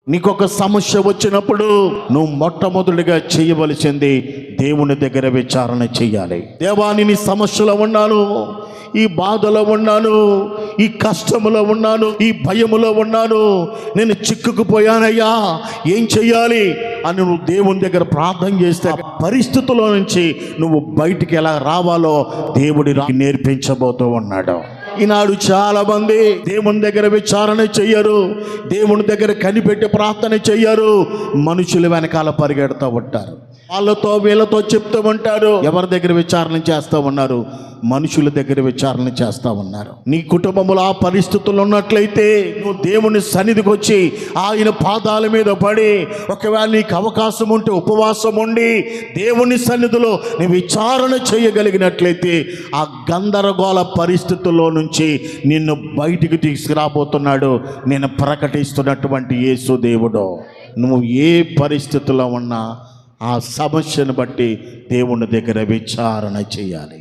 నీకొక సమస్య వచ్చినప్పుడు నువ్వు మొట్టమొదటిగా చేయవలసింది దేవుని దగ్గర విచారణ చెయ్యాలి. దేవా, నేను ఈ సమస్యలో ఉన్నాను, ఈ బాధలో ఉన్నాను, ఈ కష్టములో ఉన్నాను, ఈ భయములో ఉన్నాను, నేను చిక్కుకుపోయానయ్యా, ఏం చెయ్యాలి అని నువ్వు దేవుని దగ్గర ప్రార్థన చేస్తే పరిస్థితుల్లో నుంచి నువ్వు బయటికి ఎలా రావాలో దేవుడి నేర్పించబోతూ ఉన్నాడు. ఈనాడు చాలా మంది దేవుని దగ్గర విచారణ చెయ్యరు, దేవుని దగ్గర కనిపెట్టి ప్రార్థన చెయ్యరు, మనుషుల వెనకాల పరిగెడుతూ ఉంటారు. వాళ్ళతో వీళ్ళతో చెప్తూ ఉంటారు. ఎవరి దగ్గర విచారణ చేస్తూ ఉన్నారు? మనుషుల దగ్గర విచారణ చేస్తూ ఉన్నారు. నీ కుటుంబంలో ఆ పరిస్థితులు ఉన్నట్లయితే నువ్వు దేవుని సన్నిధికి వచ్చి ఆయన పాదాల మీద పడి, ఒకవేళ నీకు అవకాశం ఉంటే ఉపవాసం ఉండి దేవుని సన్నిధిలో నీ విచారణ చేయగలిగినట్లయితే ఆ గందరగోళ పరిస్థితుల్లో నుంచి నిన్ను బయటికి తీసుకురాబోతున్నాడు నేను ప్రకటిస్తున్నటువంటి యేసు దేవుడు. నువ్వు ఏ పరిస్థితుల్లో ఉన్నా ఆ సమస్యను బట్టి దేవుని దగ్గర విచారణ చేయాలి.